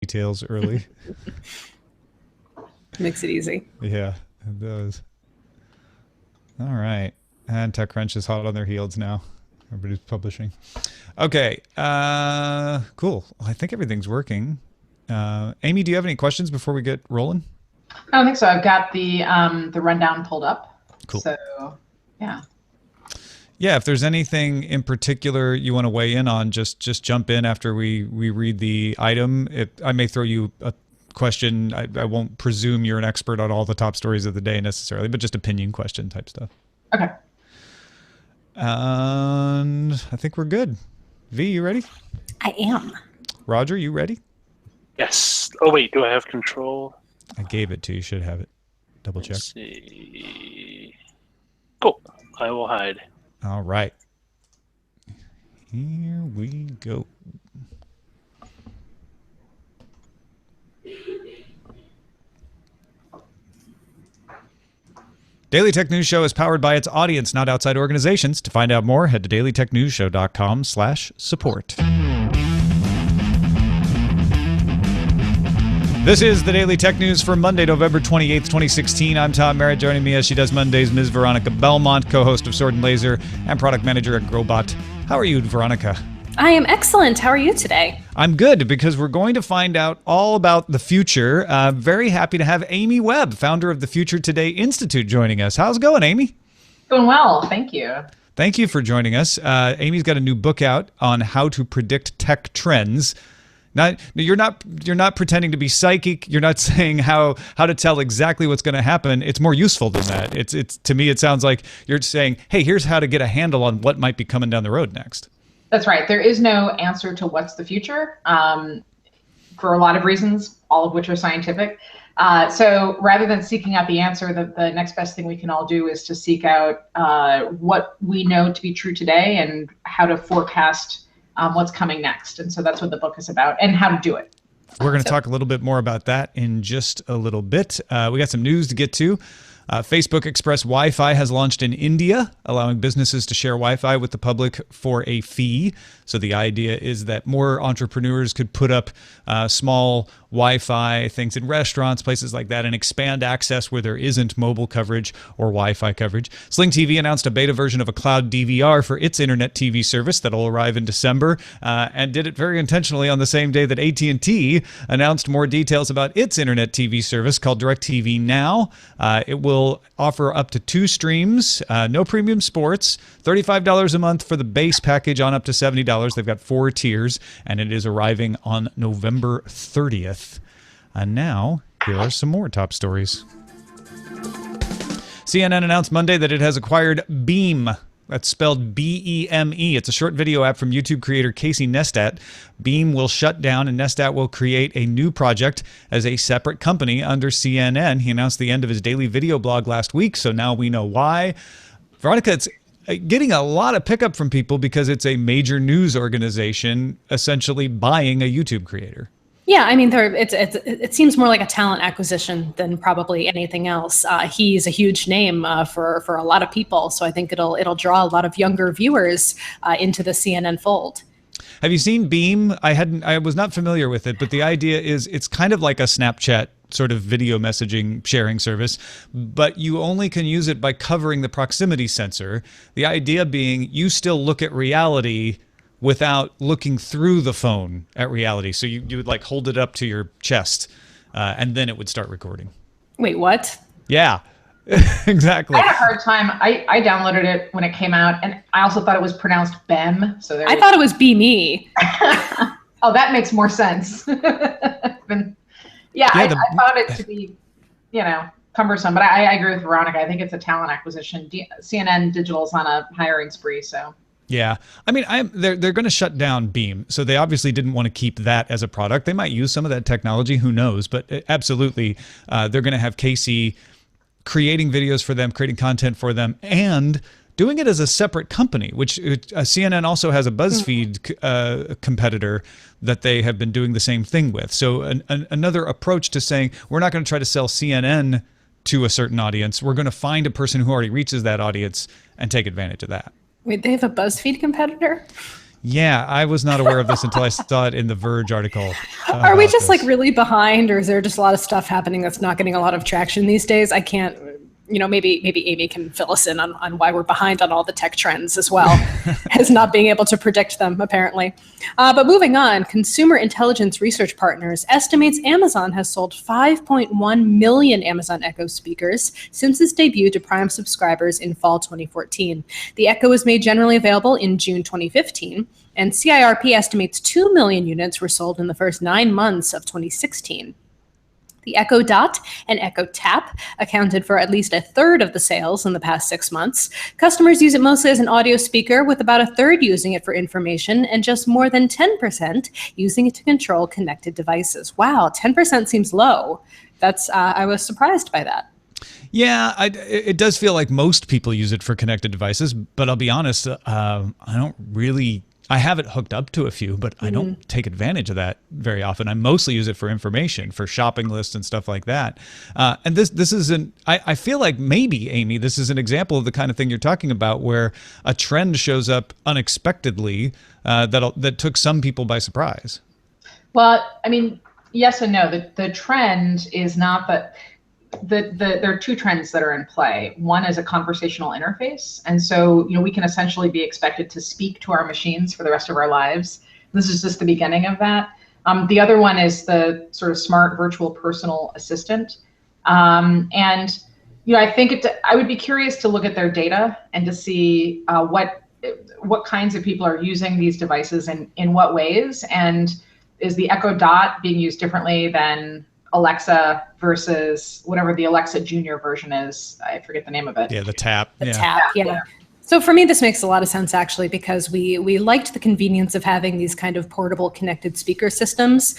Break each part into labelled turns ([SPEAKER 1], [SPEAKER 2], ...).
[SPEAKER 1] details early.
[SPEAKER 2] Makes it easy.
[SPEAKER 1] Yeah, it does. All right. And TechCrunch is hot on their heels now. Everybody's publishing. Okay. Cool. Well, I think everything's working. Amy, do you have any questions before we get rolling?
[SPEAKER 3] I don't think so. I've got the rundown pulled up.
[SPEAKER 1] Cool.
[SPEAKER 3] So, yeah.
[SPEAKER 1] Yeah, if there's anything in particular you want to weigh in on, just jump in after we read the item. I may throw you a question. I won't presume you're an expert on all the top stories of the day necessarily, but just opinion question type stuff.
[SPEAKER 3] Okay.
[SPEAKER 1] And I think we're good. V, you ready?
[SPEAKER 2] I am.
[SPEAKER 1] Roger, you ready?
[SPEAKER 4] Yes. Oh, wait. Do I have control?
[SPEAKER 1] I gave it to you. You should have it. Double check.
[SPEAKER 4] Let's see. Cool. I will hide.
[SPEAKER 1] All right. Here we go. Daily Tech News Show is powered by its audience, not outside organizations. To find out more, head to dailytechnewsshow.com/support. This is the Daily Tech News for Monday, November 28th, 2016. I'm Tom Merritt. Joining me as she does Mondays, Ms. Veronica Belmont, co-host of Sword and Laser and product manager at Growbot. How are you, Veronica?
[SPEAKER 2] I am excellent. How are you today?
[SPEAKER 1] I'm good, because we're going to find out all about the future. Very happy to have Amy Webb, founder of the Future Today Institute, joining us. How's it going, Amy?
[SPEAKER 3] Doing well. Thank you.
[SPEAKER 1] Thank you for joining us. Amy's got a new book out on how to predict tech trends. You're not pretending to be psychic. You're not saying how to tell exactly what's going to happen. It's more useful than that. It's to me, it sounds like you're saying, hey, here's how to get a handle on what might be coming down the road next.
[SPEAKER 3] That's right. There is no answer to what's the future for a lot of reasons, all of which are scientific. So rather than seeking out the answer, the next best thing we can all do is to seek out what we know to be true today and how to forecast what's coming next. And so that's what the book is about, and how to do it.
[SPEAKER 1] We're going to talk a little bit more about that in just a little bit. We got some news to get to. Facebook Express Wi-Fi has launched in India, allowing businesses to share Wi-Fi with the public for a fee. So the idea is that more entrepreneurs could put up small Wi-Fi things in restaurants, places like that, and expand access where there isn't mobile coverage or Wi-Fi coverage. Sling TV announced a beta version of a cloud DVR for its internet TV service that'll arrive in December, and did it very intentionally on the same day that AT&T announced more details about its internet TV service called DirecTV Now. It will offer up to 2 streams, no premium sports, $35 a month for the base package on up to $70. They've got 4 tiers, and it is arriving on November 30th. And now, here are some more top stories. CNN announced Monday that it has acquired Beam. That's spelled B-E-M-E. It's a short video app from YouTube creator Casey Neistat. Beam will shut down, and Neistat will create a new project as a separate company under CNN. He announced the end of his daily video blog last week, so now we know why. Veronica, it's getting a lot of pickup from people because it's a major news organization essentially buying a YouTube creator.
[SPEAKER 2] Yeah, I mean, it seems more like a talent acquisition than probably anything else. He's a huge name for a lot of people, so I think it'll draw a lot of younger viewers into the CNN fold.
[SPEAKER 1] Have you seen Beam? I was not familiar with it, but the idea is it's kind of like a Snapchat sort of video messaging sharing service, but you only can use it by covering the proximity sensor. The idea being you still look at reality without looking through the phone at reality. So you would like hold it up to your chest and then it would start recording.
[SPEAKER 2] Wait, what?
[SPEAKER 1] Yeah, exactly.
[SPEAKER 3] I had a hard time. I downloaded it when it came out, and I also thought it was pronounced Bem. So
[SPEAKER 2] I thought it was Be Me.
[SPEAKER 3] Oh, that makes more sense. I found it to be, cumbersome, but I agree with Veronica. I think it's a talent acquisition. CNN Digital's on a hiring spree, so.
[SPEAKER 1] Yeah, I mean, they're going to shut down Beam, so they obviously didn't want to keep that as a product. They might use some of that technology, who knows? But absolutely, they're going to have Casey creating videos for them, creating content for them, and doing it as a separate company, which CNN also has a BuzzFeed competitor that they have been doing the same thing with. So another approach to saying, we're not going to try to sell CNN to a certain audience. We're going to find a person who already reaches that audience and take advantage of that.
[SPEAKER 2] Wait, they have a BuzzFeed competitor?
[SPEAKER 1] Yeah, I was not aware of this until I saw it in the Verge article.
[SPEAKER 2] Are we just like really behind, or is there just a lot of stuff happening that's not getting a lot of traction these days? I can't, maybe Amy can fill us in on why we're behind on all the tech trends as well, as not being able to predict them, apparently. But moving on, Consumer Intelligence Research Partners estimates Amazon has sold 5.1 million Amazon Echo speakers since its debut to Prime subscribers in fall 2014. The Echo was made generally available in June 2015, and CIRP estimates 2 million units were sold in the first 9 months of 2016. The Echo Dot and Echo Tap accounted for at least a third of the sales in the past 6 months. Customers use it mostly as an audio speaker, with about a third using it for information and just more than 10% using it to control connected devices. Wow, 10% seems low. I was surprised by that.
[SPEAKER 1] Yeah, it does feel like most people use it for connected devices, but I'll be honest, I have it hooked up to a few, but I don't take advantage of that very often. I mostly use it for information, for shopping lists and stuff like that. And this isn't, I feel like maybe, Amy, this is an example of the kind of thing you're talking about, where a trend shows up unexpectedly that took some people by surprise.
[SPEAKER 3] Well, I mean, yes and no. The trend is not that. There are two trends that are in play. One is a conversational interface. And so, we can essentially be expected to speak to our machines for the rest of our lives. This is just the beginning of that. The other one is the sort of smart virtual personal assistant. I think I would be curious to look at their data and to see what kinds of people are using these devices and in what ways. And is the Echo Dot being used differently than Alexa versus whatever the Alexa Junior version is? I forget the name of it.
[SPEAKER 1] Yeah, the Tap.
[SPEAKER 2] The Tap, yeah. So for me, this makes a lot of sense, actually, because we liked the convenience of having these kind of portable connected speaker systems,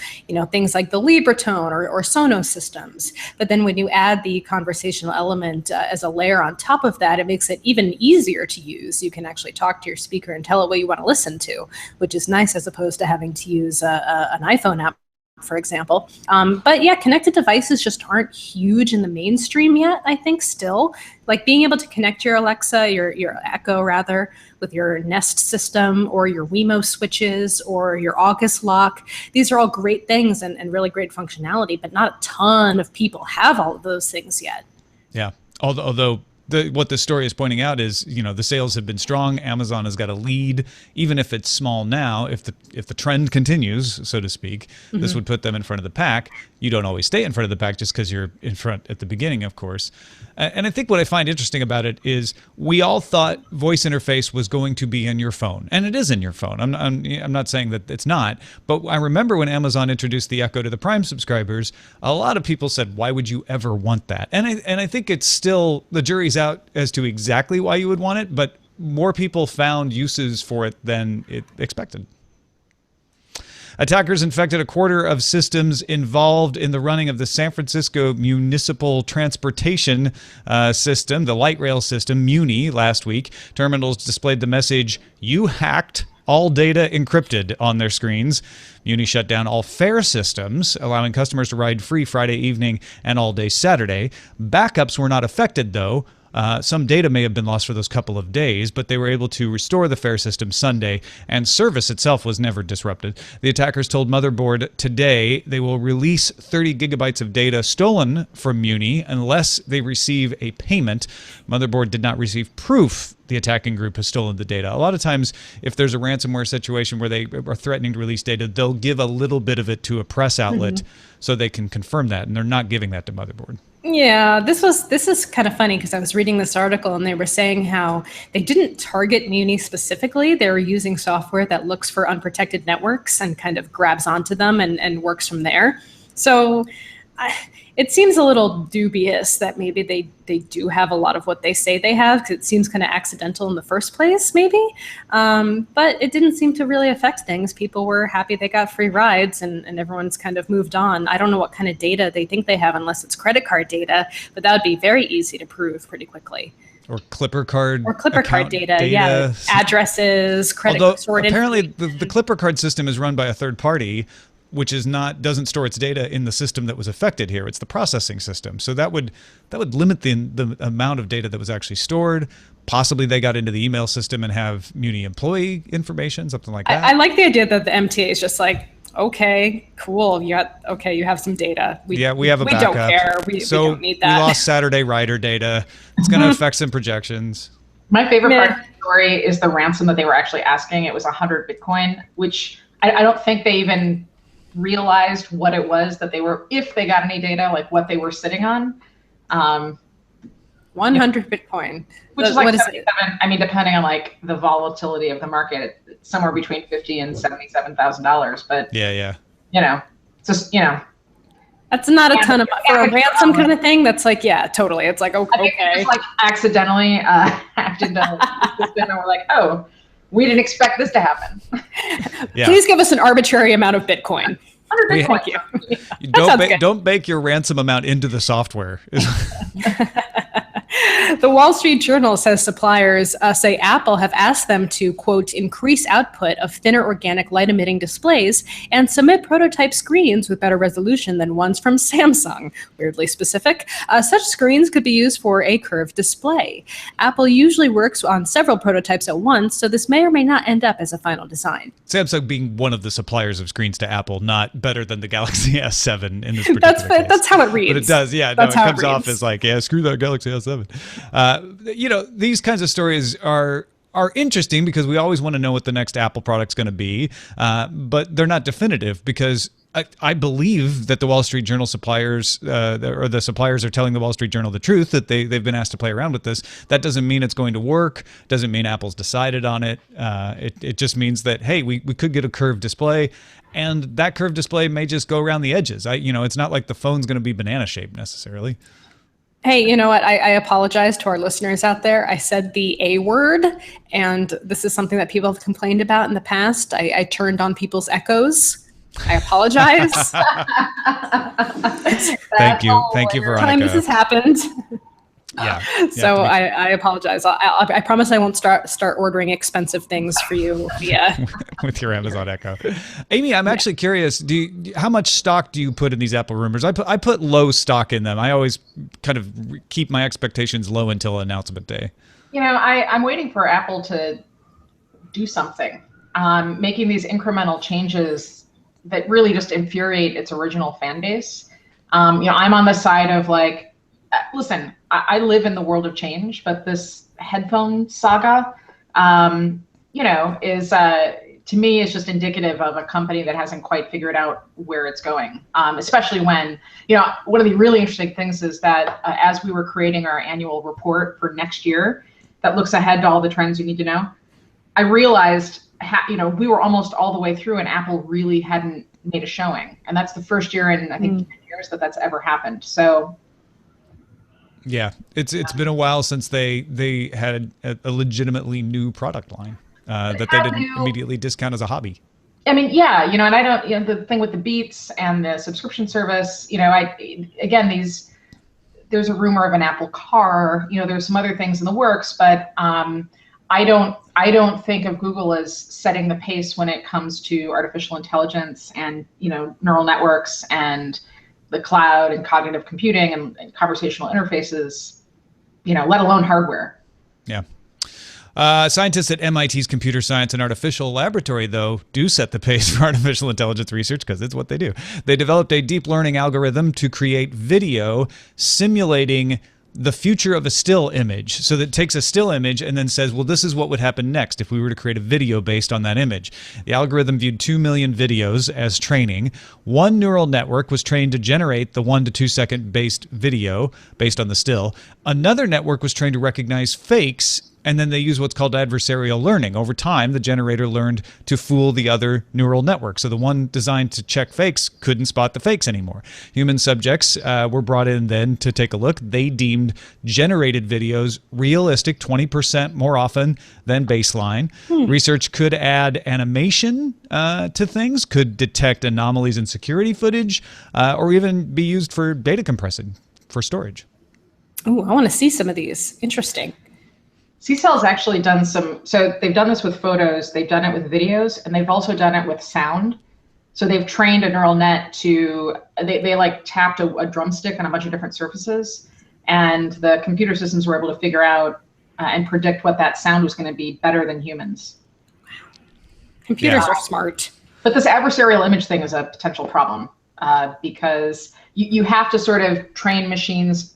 [SPEAKER 2] things like the Libratone or Sonos systems. But then when you add the conversational element as a layer on top of that, it makes it even easier to use. You can actually talk to your speaker and tell it what you want to listen to, which is nice, as opposed to having to use an iPhone app, for example. But yeah, connected devices just aren't huge in the mainstream yet, I think, still. Like being able to connect your Alexa, your Echo rather, with your Nest system or your Wemo switches or your August lock. These are all great things and really great functionality, but not a ton of people have all of those things yet.
[SPEAKER 1] Yeah, although what the story is pointing out is, the sales have been strong. Amazon has got a lead, even if it's small now. If the trend continues, so to speak, this would put them in front of the pack. You don't always stay in front of the pack just because you're in front at the beginning, of course. And I think what I find interesting about it is we all thought voice interface was going to be in your phone, and it is in your phone. I'm not saying that it's not, but I remember when Amazon introduced the Echo to the Prime subscribers, a lot of people said, "Why would you ever want that?" And I think it's still, the jury's out as to exactly why you would want it, but more people found uses for it than it expected. Attackers infected a quarter of systems involved in the running of the San Francisco Municipal Transportation System, the light rail system, Muni, last week. Terminals displayed the message, "You hacked, all data encrypted," on their screens. Muni shut down all fare systems, allowing customers to ride free Friday evening and all day Saturday. Backups were not affected, though. Some data may have been lost for those couple of days, but they were able to restore the fare system Sunday, and service itself was never disrupted. The attackers told Motherboard today they will release 30 gigabytes of data stolen from Muni unless they receive a payment. Motherboard did not receive proof the attacking group has stolen the data. A lot of times, if there's a ransomware situation where they are threatening to release data, they'll give a little bit of it to a press outlet so they can confirm that, and they're not giving that to Motherboard.
[SPEAKER 2] Yeah, this is kind of funny because I was reading this article and they were saying how they didn't target Muni specifically. They were using software that looks for unprotected networks and kind of grabs onto them and works from there. So it seems a little dubious that maybe they do have a lot of what they say they have, because it seems kind of accidental in the first place, maybe. But it didn't seem to really affect things. People were happy they got free rides and everyone's kind of moved on. I don't know what kind of data they think they have unless it's credit card data, but that would be very easy to prove pretty quickly.
[SPEAKER 1] Or Clipper card
[SPEAKER 2] data, yeah. Addresses, credit
[SPEAKER 1] Although
[SPEAKER 2] sorted.
[SPEAKER 1] Apparently the Clipper card system is run by a third party. which doesn't store its data in the system that was affected here. It's the processing system. So that would limit the amount of data that was actually stored. Possibly they got into the email system and have Muni employee information, something like that.
[SPEAKER 2] I like the idea that the MTA is just like, okay, cool. You have some data.
[SPEAKER 1] We have a backup.
[SPEAKER 2] We don't care. We don't need that.
[SPEAKER 1] We lost Saturday rider data. It's going to affect some projections.
[SPEAKER 3] My favorite part of the story is the ransom that they were actually asking. It was 100 Bitcoin, which I don't think they even realized what it was that they were, if they got any data, like what they were sitting on.
[SPEAKER 2] 100 Bitcoin.
[SPEAKER 3] Which is like 77, I mean, depending on like the volatility of the market, it's somewhere between $50,000 and $77,000. But
[SPEAKER 1] yeah,
[SPEAKER 3] just,
[SPEAKER 2] that's not a ton of money for a ransom kind of thing. That's like, yeah, totally. It's like, okay.
[SPEAKER 3] I think they just like accidentally hacked into the system and we're like, oh, we didn't expect this to happen.
[SPEAKER 1] Yeah.
[SPEAKER 2] Please give us an arbitrary amount of Bitcoin.
[SPEAKER 3] 100 Bitcoin.
[SPEAKER 2] Thank you.
[SPEAKER 1] Don't bake your ransom amount into the software.
[SPEAKER 2] The Wall Street Journal says suppliers say Apple have asked them to, quote, increase output of thinner organic light-emitting displays and submit prototype screens with better resolution than ones from Samsung. Weirdly specific. Such screens could be used for a curved display. Apple usually works on several prototypes at once, so this may or may not end up as a final design.
[SPEAKER 1] Samsung being one of the suppliers of screens to Apple, not better than the Galaxy S7 in this particular case.
[SPEAKER 2] That's how it reads.
[SPEAKER 1] But it does, yeah.
[SPEAKER 2] That's
[SPEAKER 1] no, it
[SPEAKER 2] how
[SPEAKER 1] comes
[SPEAKER 2] it
[SPEAKER 1] off as like, yeah, screw that Galaxy S7. These kinds of stories are interesting because we always want to know what the next Apple product's going to be, but they're not definitive because I believe that the Wall Street Journal suppliers or the suppliers are telling the Wall Street Journal the truth, that they've been asked to play around with this. That doesn't mean it's going to work. Doesn't mean Apple's decided on it. It just means that, hey, we could get a curved display, and that curved display may just go around the edges. It's not like the phone's going to be banana shaped necessarily.
[SPEAKER 2] Hey, you know what? I apologize to our listeners out there. I said the A word, and this is something that people have complained about in the past. I turned on people's echoes. I apologize.
[SPEAKER 1] Thank you, Veronica.
[SPEAKER 2] Time this has happened.
[SPEAKER 1] Yeah.
[SPEAKER 2] So I apologize. I promise I won't start ordering expensive things for you via
[SPEAKER 1] with your Amazon Echo. Amy, I'm actually curious. How much stock do you put in these Apple rumors? I put low stock in them. I always kind of keep my expectations low until announcement day.
[SPEAKER 3] I'm waiting for Apple to do something, making these incremental changes that really just infuriate its original fan base. I'm on the side of like, listen, I live in the world of change, but this headphone saga, is to me is just indicative of a company that hasn't quite figured out where it's going. Especially when, one of the really interesting things is that as we were creating our annual report for next year that looks ahead to all the trends you need to know, I realized we were almost all the way through and Apple really hadn't made a showing. And that's the first year in, I think, 10 years that's ever happened. So
[SPEAKER 1] yeah, it's been a while since they had a legitimately new product line that they didn't immediately discount as a hobby.
[SPEAKER 3] I mean, yeah, and I don't, the thing with the Beats and the subscription service, there's a rumor of an Apple car, there's some other things in the works, but I don't think of Google as setting the pace when it comes to artificial intelligence and, neural networks and the cloud and cognitive computing and conversational interfaces, let alone hardware.
[SPEAKER 1] Yeah. Scientists at MIT's Computer Science and Artificial Laboratory, though, do set the pace for artificial intelligence research because it's what they do. They developed a deep learning algorithm to create video simulating the future of a still image. So that it takes a still image and then says, well, this is what would happen next if we were to create a video based on that image. The algorithm viewed 2 million videos as training. One neural network was trained to generate the 1 to 2 second based video based on the still. Another network was trained to recognize fakes, and then they use what's called adversarial learning. Over time, the generator learned to fool the other neural network. So the one designed to check fakes couldn't spot the fakes anymore. Human subjects were brought in then to take a look. They deemed generated videos realistic 20% more often than baseline. Research could add animation to things, could detect anomalies in security footage, or even be used for data compressing for storage.
[SPEAKER 2] Oh, I want to see some of these. Interesting.
[SPEAKER 3] CCell's actually done so they've done this with photos, they've done it with videos, and they've also done it with sound. So they've trained a neural net to, they like tapped a drumstick on a bunch of different surfaces, and the computer systems were able to figure out and predict what that sound was going to be better than humans.
[SPEAKER 2] Computers are smart.
[SPEAKER 3] But this adversarial image thing is a potential problem because you have to sort of train machines.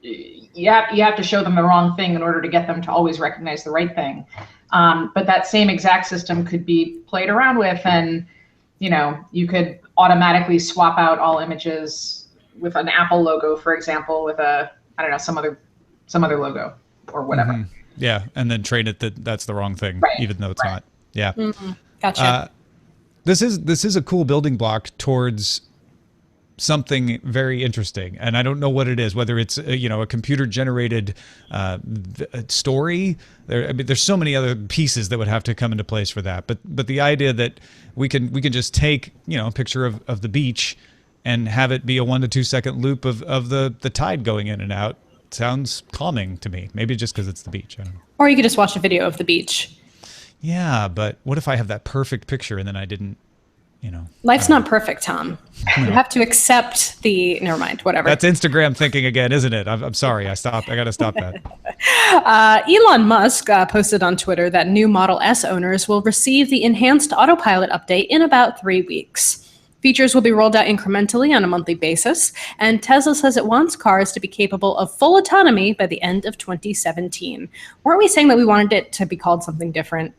[SPEAKER 3] You have to show them the wrong thing in order to get them to always recognize the right thing. But that same exact system could be played around with, and you could automatically swap out all images with an Apple logo, for example, with some other logo or whatever.
[SPEAKER 1] Mm-hmm. Yeah, and then train it that that's the wrong thing,
[SPEAKER 3] right.
[SPEAKER 1] even though it's not. Yeah.
[SPEAKER 2] Mm-hmm. Gotcha.
[SPEAKER 1] This is a cool building block towards something very interesting, and I don't know what it is. Whether it's a computer generated story. There's so many other pieces that would have to come into place for that. But the idea that we can just take a picture of the beach and have it be a 1 to 2 second loop of the tide going in and out sounds calming to me. Maybe just because it's the beach. I don't know.
[SPEAKER 2] Or you could just watch a video of the beach.
[SPEAKER 1] Yeah, but what if I have that perfect picture and then I didn't,
[SPEAKER 2] Life's not perfect, Tom. You have to accept never mind, whatever.
[SPEAKER 1] That's Instagram thinking again, isn't it? I'm sorry. I got to stop that.
[SPEAKER 2] Elon Musk posted on Twitter that new Model S owners will receive the enhanced autopilot update in about 3 weeks. Features will be rolled out incrementally on a monthly basis, and Tesla says it wants cars to be capable of full autonomy by the end of 2017. Weren't we saying that we wanted it to be called something different?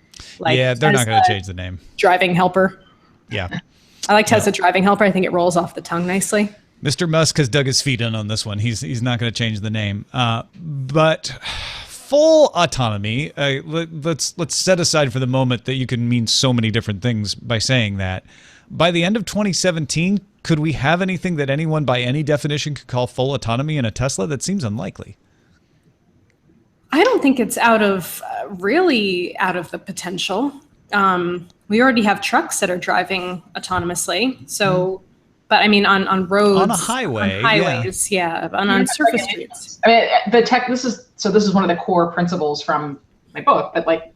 [SPEAKER 1] Yeah, they're not going to change the name.
[SPEAKER 2] Driving helper.
[SPEAKER 1] Yeah.
[SPEAKER 2] I like Tesla driving helper. I think it rolls off the tongue nicely.
[SPEAKER 1] Mr. Musk has dug his feet in on this one. He's not going to change the name. But full autonomy, let's set aside for the moment that you can mean so many different things by saying that. By the end of 2017, could we have anything that anyone by any definition could call full autonomy in a Tesla? That seems unlikely.
[SPEAKER 2] I don't think it's really out of the potential. We already have trucks that are driving autonomously. So, but I mean, on roads,
[SPEAKER 1] on a highway,
[SPEAKER 2] on highways, on surface streets.
[SPEAKER 3] I mean, this is one of the core principles from my book, but like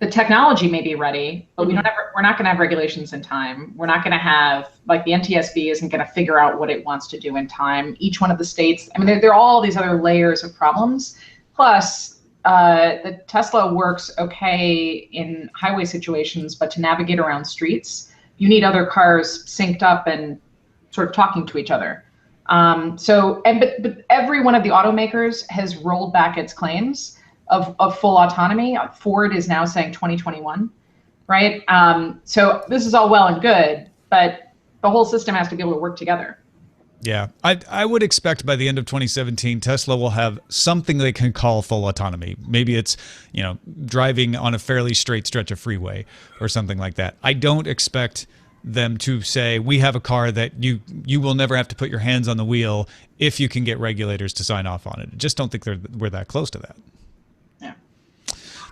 [SPEAKER 3] the technology may be ready, but we're not going to have regulations in time. We're not going to have, like, the NTSB isn't going to figure out what it wants to do in time. Each one of the states, I mean, there are all these other layers of problems. Plus, the Tesla works okay in highway situations, but to navigate around streets, you need other cars synced up and sort of talking to each other. But every one of the automakers has rolled back its claims of full autonomy. Ford is now saying 2021, right? So this is all well and good, but the whole system has to be able to work together.
[SPEAKER 1] Yeah, I would expect by the end of 2017, Tesla will have something they can call full autonomy. Maybe it's, driving on a fairly straight stretch of freeway or something like that. I don't expect them to say, we have a car that you will never have to put your hands on the wheel if you can get regulators to sign off on it. I just don't think we're that close to that.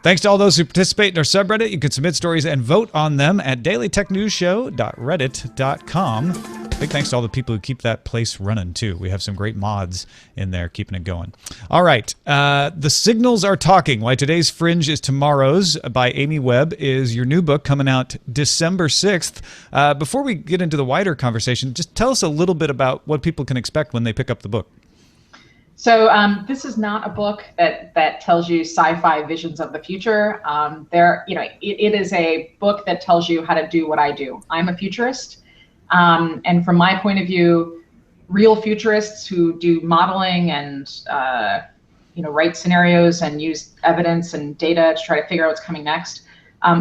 [SPEAKER 1] Thanks to all those who participate in our subreddit. You can submit stories and vote on them at dailytechnewsshow.reddit.com. Big thanks to all the people who keep that place running, too. We have some great mods in there keeping it going. All right. The Signals Are Talking, Why Today's Fringe is Tomorrow's by Amy Webb is your new book coming out December 6th. Before we get into the wider conversation, just tell us a little bit about what people can expect when they pick up the book.
[SPEAKER 3] So this is not a book that tells you sci-fi visions of the future. It is a book that tells you how to do what I do. I'm a futurist. And from my point of view, real futurists who do modeling and write scenarios and use evidence and data to try to figure out what's coming next,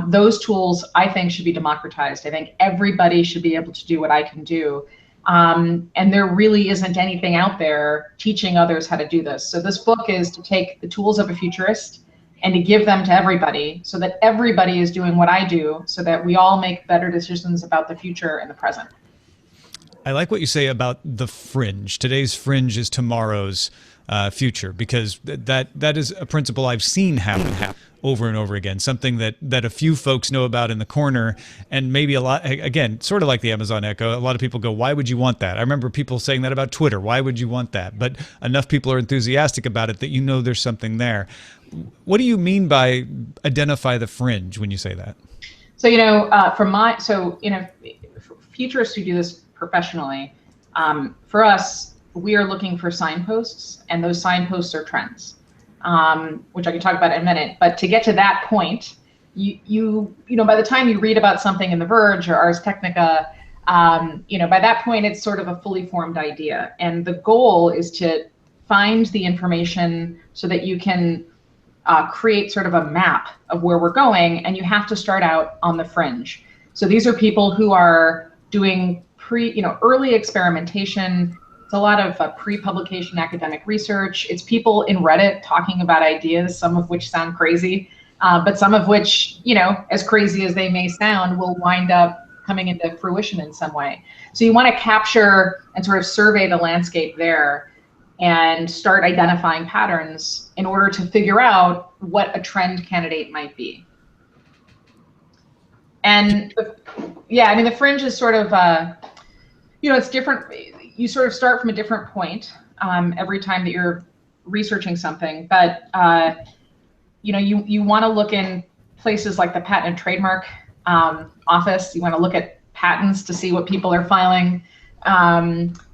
[SPEAKER 3] those tools, I think, should be democratized. I think everybody should be able to do what I can do. And there really isn't anything out there teaching others how to do this. So this book is to take the tools of a futurist and to give them to everybody so that everybody is doing what I do so that we all make better decisions about the future and the present.
[SPEAKER 1] I like what you say about the fringe. Today's fringe is tomorrow's future, because that is a principle I've seen happen over and over again, something that a few folks know about in the corner, and maybe a lot, again, sort of like the Amazon Echo, a lot of people go, why would you want that? I remember people saying that about Twitter, why would you want that? But enough people are enthusiastic about it that there's something there. What do you mean by identify the fringe when you say that?
[SPEAKER 3] So, futurists who do this professionally, for us, we are looking for signposts, and those signposts are trends, which I can talk about in a minute. But to get to that point, you know, by the time you read about something in The Verge or Ars Technica, by that point, it's sort of a fully formed idea. And the goal is to find the information so that you can create sort of a map of where we're going, and you have to start out on the fringe. So these are people who are doing early experimentation. It's a lot of pre-publication academic research. It's people in Reddit talking about ideas, some of which sound crazy, but some of which, as crazy as they may sound, will wind up coming into fruition in some way. So you want to capture and sort of survey the landscape there and start identifying patterns in order to figure out what a trend candidate might be. And the fringe is sort of, it's different. You sort of start from a different point every time that you're researching something, but you want to look in places like the Patent and Trademark Office. You want to look at patents to see what people are filing.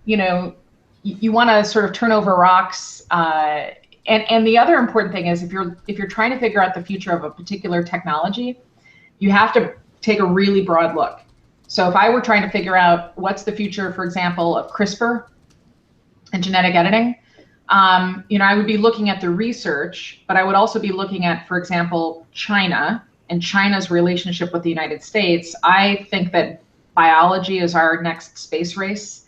[SPEAKER 3] You want to sort of turn over rocks. And the other important thing is if you're trying to figure out the future of a particular technology, you have to take a really broad look. So if I were trying to figure out what's the future, for example, of CRISPR and genetic editing, I would be looking at the research, but I would also be looking at, for example, China and China's relationship with the United States. I think that biology is our next space race,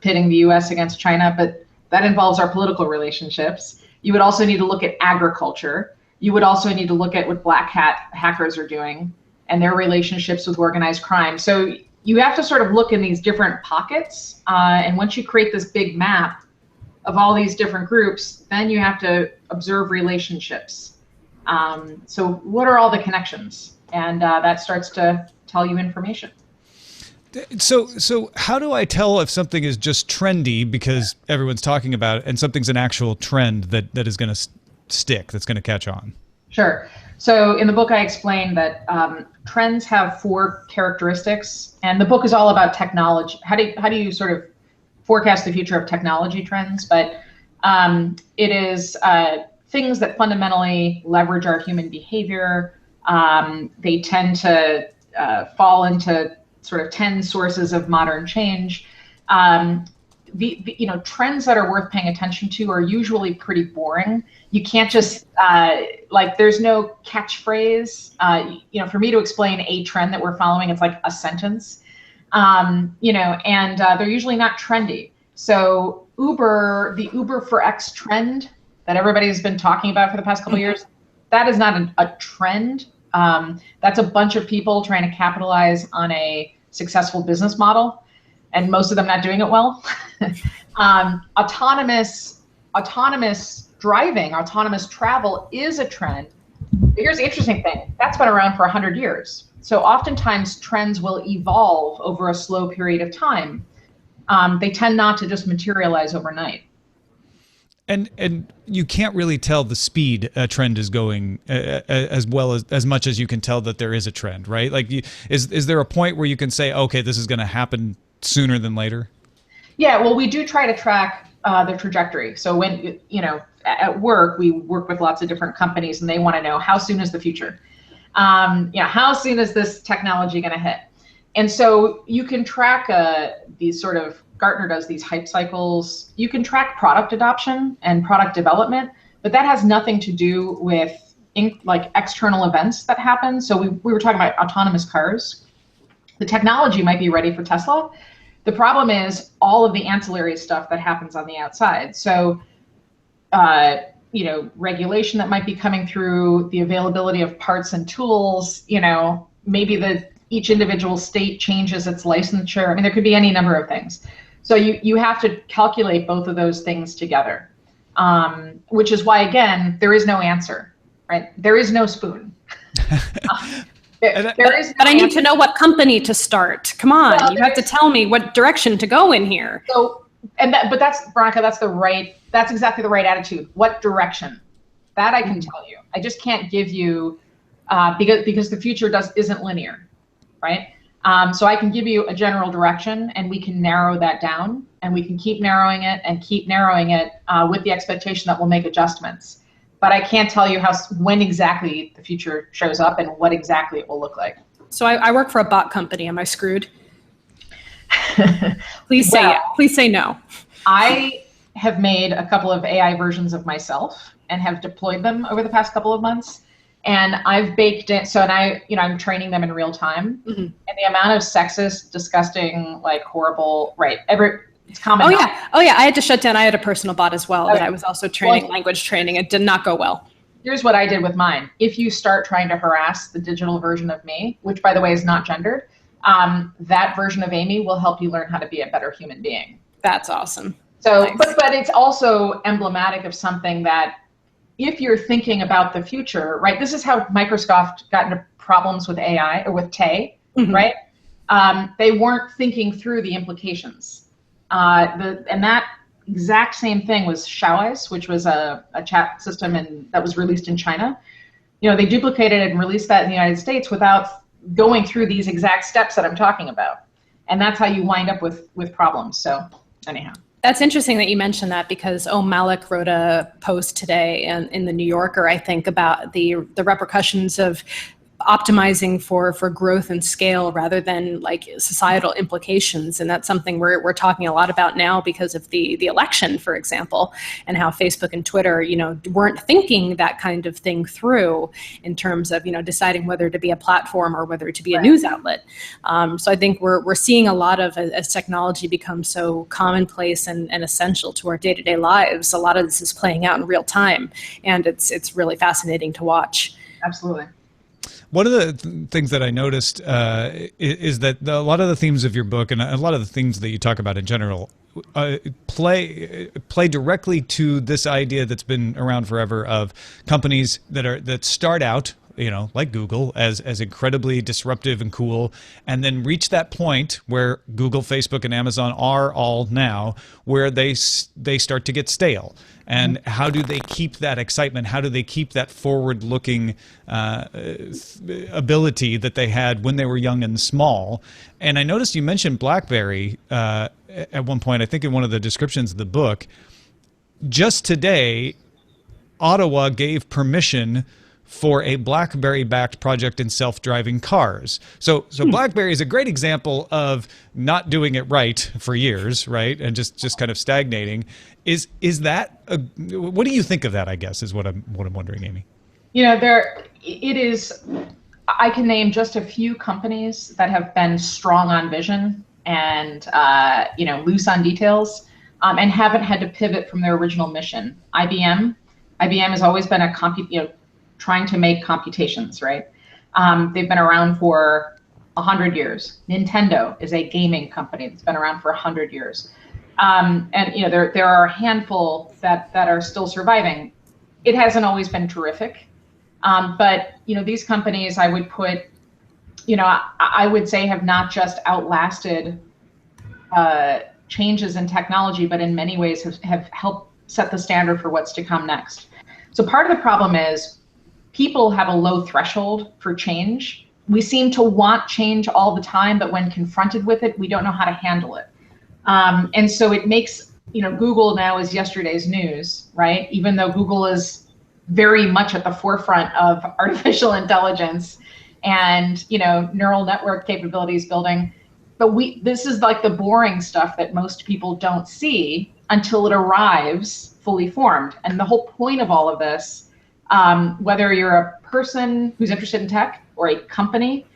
[SPEAKER 3] pitting the US against China, but that involves our political relationships. You would also need to look at agriculture. You would also need to look at what black hat hackers are doing and their relationships with organized crime. So you have to sort of look in these different pockets. And once you create this big map of all these different groups, then you have to observe relationships. So what are all the connections? And that starts to tell you information.
[SPEAKER 1] So how do I tell if something is just trendy because everyone's talking about it and something's an actual trend that is going to stick, that's going to catch on?
[SPEAKER 3] Sure. So in the book, I explained that trends have 4 characteristics, and the book is all about technology. How do you sort of forecast the future of technology trends? But it is things that fundamentally leverage our human behavior. They tend to fall into sort of 10 sources of modern change. Trends that are worth paying attention to are usually pretty boring. You can't just there's no catchphrase. For me to explain a trend that we're following, it's like a sentence. And they're usually not trendy. So the Uber for X trend that everybody's been talking about for the past couple of years, that is not a trend. That's a bunch of people trying to capitalize on a successful business model, and most of them not doing it well. Autonomous driving, autonomous travel is a trend. But here's the interesting thing. That's been around for 100 years. So oftentimes trends will evolve over a slow period of time. They tend not to just materialize overnight.
[SPEAKER 1] And you can't really tell the speed a trend is going as much as you can tell that there is a trend, right? Like, is there a point where you can say, okay, this is going to happen sooner than later?
[SPEAKER 3] Yeah, well, we do try to track the trajectory. So when, at work, we work with lots of different companies, and they want to know, how soon is the future? How soon is this technology going to hit? And so you can track these sort of, Gartner does these hype cycles. You can track product adoption and product development, but that has nothing to do with external events that happen. So we were talking about autonomous cars. The technology might be ready for Tesla. The problem is all of the ancillary stuff that happens on the outside. So, regulation that might be coming through, the availability of parts and tools, maybe each individual state changes its licensure. I mean, there could be any number of things. So you have to calculate both of those things together, which is why, again, there is no answer, right? There is no spoon.
[SPEAKER 2] But I need to know what company to start. Come on, well, you have to tell me what direction to go in here.
[SPEAKER 3] So, but that's, Veronica, that's exactly the right attitude. What direction? That I can tell you. I just can't give you because the future isn't linear, right? So I can give you a general direction, and we can narrow that down, and we can keep narrowing it with the expectation that we'll make adjustments. But I can't tell you when exactly the future shows up and what exactly it will look like.
[SPEAKER 2] So I work for a bot company. Am I screwed? Please say no.
[SPEAKER 3] I have made a couple of AI versions of myself and have deployed them over the past couple of months. And I've baked in, I'm training them in real time. Mm-hmm. And the amount of sexist, disgusting, like horrible, right? It's common.
[SPEAKER 2] Oh yeah. I had to shut down. I had a personal bot as well that I was also training, language training. It did not go well.
[SPEAKER 3] Here's what I did with mine. If you start trying to harass the digital version of me, which by the way is not gendered, that version of Amy will help you learn how to be a better human being.
[SPEAKER 2] That's awesome.
[SPEAKER 3] So,
[SPEAKER 2] nice.
[SPEAKER 3] but it's also emblematic of something that, if you're thinking about the future, right? This is how Microsoft got into problems with AI or with Tay, mm-hmm. right? They weren't thinking through the implications. And that exact same thing was Xiaoi's, which was a chat system that was released in China. They duplicated it and released that in the United States without going through these exact steps that I'm talking about. And that's how you wind up with problems. So anyhow.
[SPEAKER 2] That's interesting that you mentioned that, because Malik wrote a post today in the New Yorker, I think, about the repercussions of optimizing for growth and scale rather than like societal implications. And that's something we're talking a lot about now because of the election, for example, and how Facebook and Twitter, weren't thinking that kind of thing through in terms of, deciding whether to be a platform or whether to be a news outlet. So I think we're seeing a lot of, as technology becomes so commonplace and essential to our day-to-day lives, a lot of this is playing out in real time. And it's really fascinating to watch.
[SPEAKER 3] Absolutely.
[SPEAKER 1] One of the things that I noticed is that a lot of the themes of your book and a lot of the themes that you talk about in general play directly to this idea that's been around forever of companies that start out, like Google, as incredibly disruptive and cool, and then reach that point where Google, Facebook, and Amazon are all now, where they start to get stale. And how do they keep that excitement? How do they keep that forward-looking ability that they had when they were young and small? And I noticed you mentioned BlackBerry at one point, I think in one of the descriptions of the book. Just today, Ottawa gave permission for a BlackBerry-backed project in self-driving cars. So BlackBerry is a great example of not doing it right for years, right, and just kind of stagnating. Is that what do you think of that? I guess is what I'm wondering, Amy.
[SPEAKER 3] It is. I can name just a few companies that have been strong on vision and loose on details, and haven't had to pivot from their original mission. IBM has always been trying to make computations, right? They've been around for 100 years. Nintendo is a gaming company that's been around for 100 years. And there are a handful that are still surviving. It hasn't always been terrific, but these companies I would put, I would say have not just outlasted changes in technology, but in many ways have helped set the standard for what's to come next. So part of the problem is people have a low threshold for change. We seem to want change all the time, but when confronted with it, we don't know how to handle it. And so it makes, Google now is yesterday's news, right? Even though Google is very much at the forefront of artificial intelligence and, neural network capabilities building. But this is like the boring stuff that most people don't see until it arrives fully formed. And the whole point of all of this, whether you're a person who's interested in tech or a company,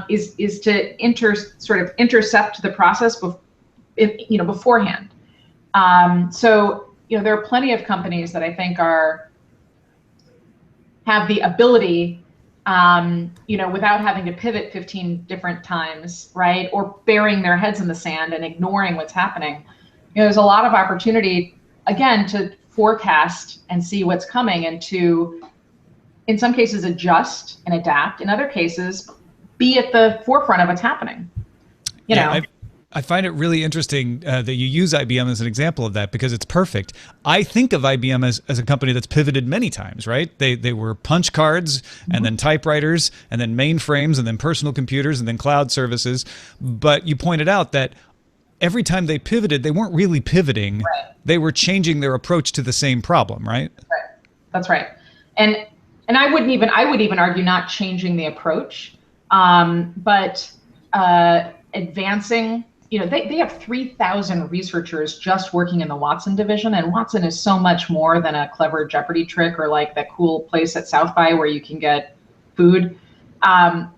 [SPEAKER 3] is to intercept the process beforehand. So there are plenty of companies that I think have the ability, without having to pivot 15 different times, right, or burying their heads in the sand and ignoring what's happening. There's a lot of opportunity, again, to forecast and see what's coming and to, in some cases, adjust and adapt. In other cases, be at the forefront of what's happening.
[SPEAKER 1] I find it really interesting that you use IBM as an example of that because it's perfect. I think of IBM as a company that's pivoted many times, right? They were punch cards and then typewriters and then mainframes and then personal computers and then cloud services. But you pointed out that every time they pivoted, they weren't really pivoting.
[SPEAKER 3] Right.
[SPEAKER 1] They were changing their approach to the same problem, right?
[SPEAKER 3] Right. That's right. And I would even argue not changing the approach, but advancing. They have 3,000 researchers just working in the Watson division, and Watson is so much more than a clever Jeopardy trick or like that cool place at South by where you can get food. They are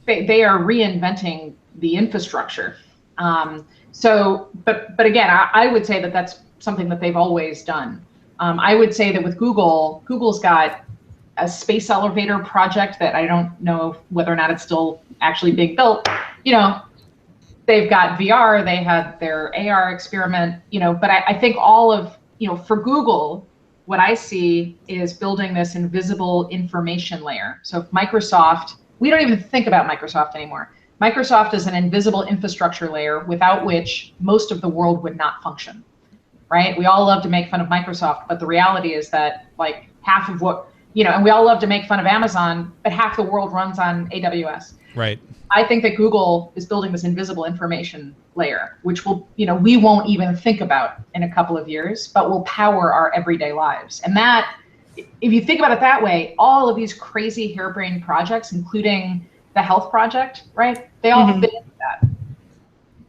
[SPEAKER 3] reinventing the infrastructure. But again, I would say that that's something that they've always done. I would say that with Google's got a space elevator project that I don't know whether or not it's still actually being built. They've got VR, they had their AR experiment, but I think all of, for Google, what I see is building this invisible information layer. So if Microsoft, we don't even think about Microsoft anymore. Microsoft is an invisible infrastructure layer without which most of the world would not function, right? We all love to make fun of Microsoft, but the reality is that like half of what, and we all love to make fun of Amazon, but half the world runs on AWS.
[SPEAKER 1] Right.
[SPEAKER 3] I think that Google is building this invisible information layer, which will, we won't even think about in a couple of years, but will power our everyday lives. And that, if you think about it that way, all of these crazy harebrained projects, including the health project, right? They all fit into that.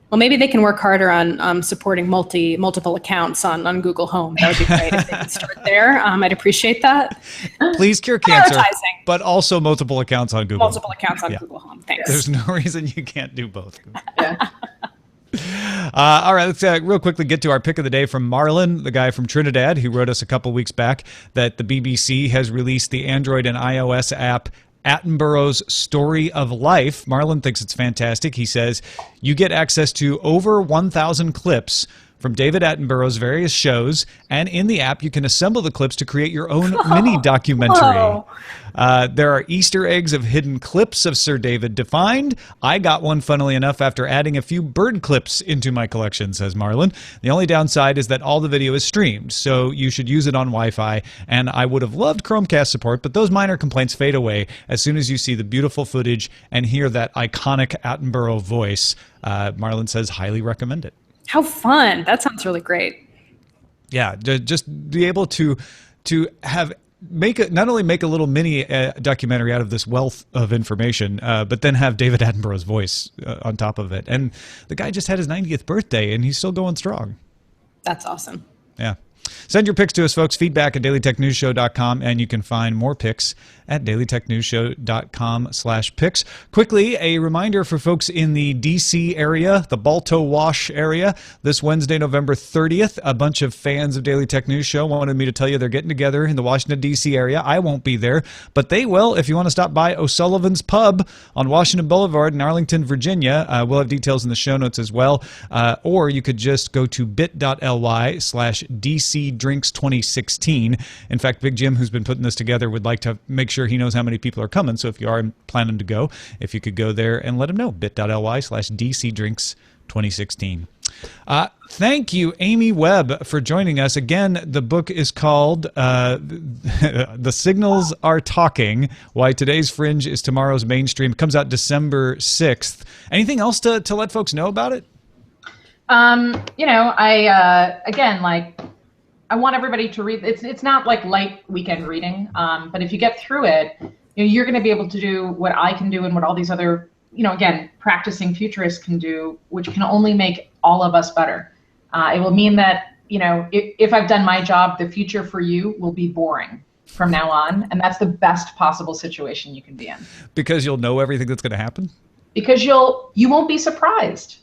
[SPEAKER 2] Well, maybe they can work harder on supporting multiple accounts on Google Home. That would be great if they could start there. I'd appreciate that.
[SPEAKER 1] Please cure cancer, but also multiple accounts on Google.
[SPEAKER 2] Multiple accounts on Google Home. Thanks.
[SPEAKER 1] There's no reason you can't do both.
[SPEAKER 3] Yeah.
[SPEAKER 1] All right, let's real quickly get to our pick of the day from Marlon, the guy from Trinidad, who wrote us a couple weeks back that the BBC has released the Android and iOS app Attenborough's Story of Life. Marlon thinks it's fantastic. He says, you get access to over 1,000 clips from David Attenborough's various shows, and in the app you can assemble the clips to create your own mini documentary. There are Easter eggs of hidden clips of Sir David defined. I got one, funnily enough, after adding a few bird clips into my collection, says Marlon. The only downside is that all the video is streamed, so you should use it on Wi-Fi, and I would have loved Chromecast support, but those minor complaints fade away as soon as you see the beautiful footage and hear that iconic Attenborough voice. Marlon says, highly recommend it.
[SPEAKER 2] How fun. That sounds really great.
[SPEAKER 1] Yeah, just be able to have not only make a little mini documentary out of this wealth of information, but then have David Attenborough's voice on top of it. And the guy just had his 90th birthday, and he's still going strong.
[SPEAKER 2] That's awesome.
[SPEAKER 1] Yeah. Send your picks to us, folks. Feedback at dailytechnewsshow.com, and you can find more picks at dailytechnewsshow.com/picks. Quickly, a reminder for folks in the D.C. area, the Balto Wash area, this Wednesday, November 30th, a bunch of fans of Daily Tech News Show wanted me to tell you they're getting together in the Washington, D.C. area. I won't be there, but they will if you want to stop by O'Sullivan's Pub on Washington Boulevard in Arlington, Virginia. We'll have details in the show notes as well, or you could just go to bit.ly/DCDrinks2016. In fact, Big Jim, who's been putting this together, would like to make sure he knows how many people are coming. So if you are planning to go, if you could go there and let him know, bit.ly/DCDrinks2016. Thank you, Amy Webb, for joining us. Again, the book is called The Signals Are Talking, Why Today's Fringe is Tomorrow's Mainstream. It comes out December 6th. Anything else to let folks know about it?
[SPEAKER 3] I want everybody to read. It's not like light weekend reading, but if you get through it, you're going to be able to do what I can do and what all these other, again, practicing futurists can do, which can only make all of us better. It will mean that, if I've done my job, the future for you will be boring from now on, and that's the best possible situation you can be in. Because
[SPEAKER 1] you'll know everything that's going to happen?
[SPEAKER 3] Because you won't be surprised.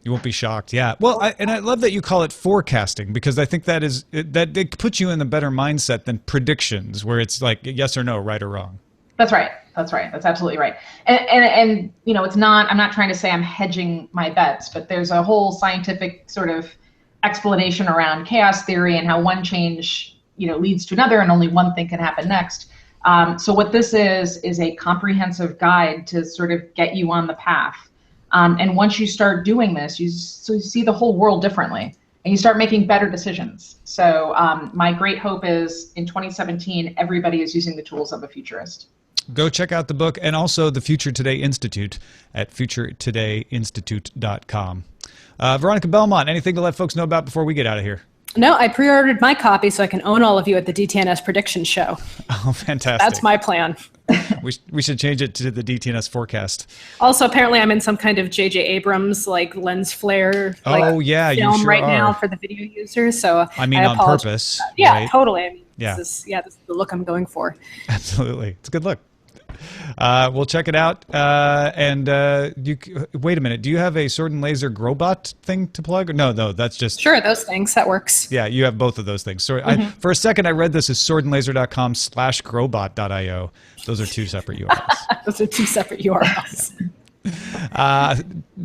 [SPEAKER 1] You won't be shocked. Yeah. Well, I love that you call it forecasting, because I think that it puts you in a better mindset than predictions, where it's like yes or no, right or wrong.
[SPEAKER 3] That's right. That's right. That's absolutely right. And it's not, I'm not trying to say I'm hedging my bets, but there's a whole scientific sort of explanation around chaos theory and how one change, leads to another, and only one thing can happen next. So what this is a comprehensive guide to sort of get you on the path. And once you start doing this, you see the whole world differently, and you start making better decisions. So my great hope is in 2017, everybody is using the tools of a futurist.
[SPEAKER 1] Go check out the book and also the Future Today Institute at futuretodayinstitute.com. Veronica Belmont, anything to let folks know about before we get out of here?
[SPEAKER 2] No, I pre-ordered my copy so I can own all of you at the DTNS prediction show.
[SPEAKER 1] Oh, fantastic.
[SPEAKER 2] That's my plan.
[SPEAKER 1] We should change it to the DTNS forecast.
[SPEAKER 2] Also, apparently I'm in some kind of J.J. Abrams like lens flare
[SPEAKER 1] oh, yeah,
[SPEAKER 2] film
[SPEAKER 1] you sure
[SPEAKER 2] right
[SPEAKER 1] are.
[SPEAKER 2] now for the video users. So
[SPEAKER 1] I mean, on purpose.
[SPEAKER 2] Yeah,
[SPEAKER 1] right?
[SPEAKER 2] totally. I mean,
[SPEAKER 1] Yeah.
[SPEAKER 2] this is the look I'm going for.
[SPEAKER 1] Absolutely. It's a good look. We'll check it out. Wait a minute. Do you have a sword and laser Grobot thing to plug? No, that's just...
[SPEAKER 2] Sure, those things. That works.
[SPEAKER 1] Yeah, you have both of those things. So for a second, I read this as swordandlaser.com/grobot.io. Those are two separate URLs.
[SPEAKER 2] Those are two separate URLs.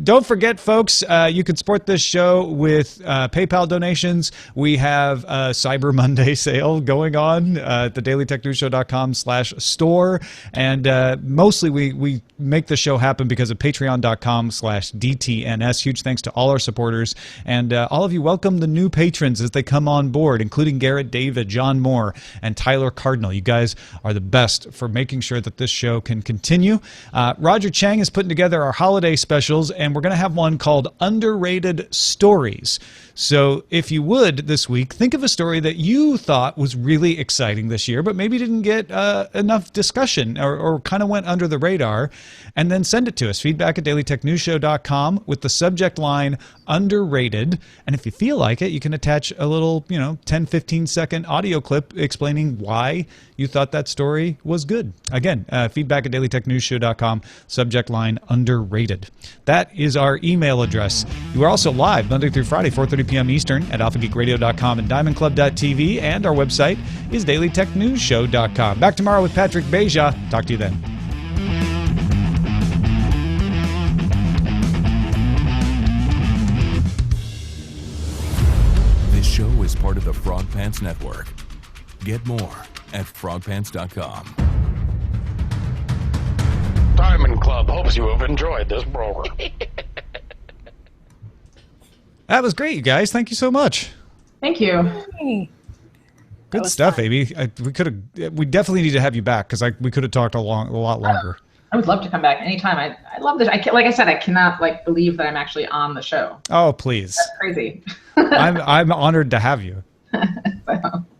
[SPEAKER 1] Don't forget, folks, you can support this show with PayPal donations. We have a Cyber Monday sale going on at the dailytechnewsshow.com/store. And mostly we make the show happen because of patreon.com/DTNS. Huge thanks to all our supporters. And all of you welcome the new patrons as they come on board, including Garrett David, John Moore, and Tyler Cardinal. You guys are the best for making sure that this show can continue. Roger Chang is putting together our holiday specials, and we're going to have one called Underrated Stories. So if you would, this week, think of a story that you thought was really exciting this year, but maybe didn't get enough discussion or kind of went under the radar, and then send it to us. Feedback at dailytechnewsshow.com with the subject line Underrated. And if you feel like it, you can attach a little, 10, 15-second audio clip explaining why you thought that story was good. Again, feedback at dailytechnewsshow.com, subject line Underrated. That is our email address. You are also live Monday through Friday, 4:30 p.m. Eastern at alphageekradio.com and diamondclub.tv, and our website is dailytechnewsshow.com. Back tomorrow with Patrick Beja. Talk to you then.
[SPEAKER 5] This show is part of the Frog Pants Network. Get more at frogpants.com.
[SPEAKER 4] Diamond Club hopes you have enjoyed this program.
[SPEAKER 1] That was great, you guys. Thank you so much.
[SPEAKER 3] Thank you.
[SPEAKER 2] Hey.
[SPEAKER 1] Good stuff, Amy. We definitely need to have you back because we could have talked a lot longer.
[SPEAKER 3] I would love to come back anytime. I love this. Like I said, I cannot believe that I'm actually on the show.
[SPEAKER 1] Oh, please.
[SPEAKER 3] That's crazy.
[SPEAKER 1] I'm honored to have you.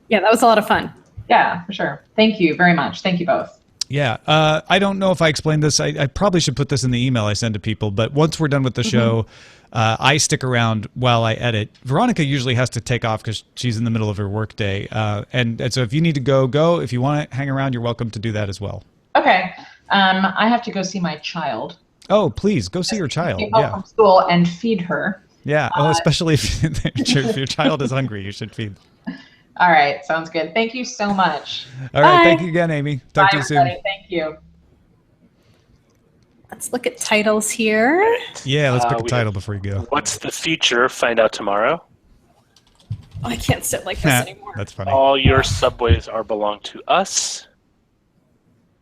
[SPEAKER 2] Yeah, that was a lot of fun.
[SPEAKER 3] Yeah, for sure. Thank you very much. Thank you both.
[SPEAKER 1] Yeah. I don't know if I explained this. I probably should put this in the email I send to people, but once we're done with the show, I stick around while I edit. Veronica usually has to take off because she's in the middle of her work day. And so if you need to go. If you want to hang around, you're welcome to do that as well.
[SPEAKER 3] Okay. I have to go see my child.
[SPEAKER 1] Oh, please, go see your child.
[SPEAKER 3] Yeah. From school and feed her.
[SPEAKER 1] Yeah, especially if your child is hungry, you should feed.
[SPEAKER 3] All right, sounds good. Thank you so much.
[SPEAKER 1] All right, thank you again, Amy. Talk to you soon.
[SPEAKER 3] Everybody. Thank you.
[SPEAKER 2] Let's look at titles here.
[SPEAKER 1] Yeah, let's pick a title before you go.
[SPEAKER 4] What's the future? Find out tomorrow.
[SPEAKER 2] Oh, I can't sit like this anymore.
[SPEAKER 1] That's funny.
[SPEAKER 4] All your subways belong to us.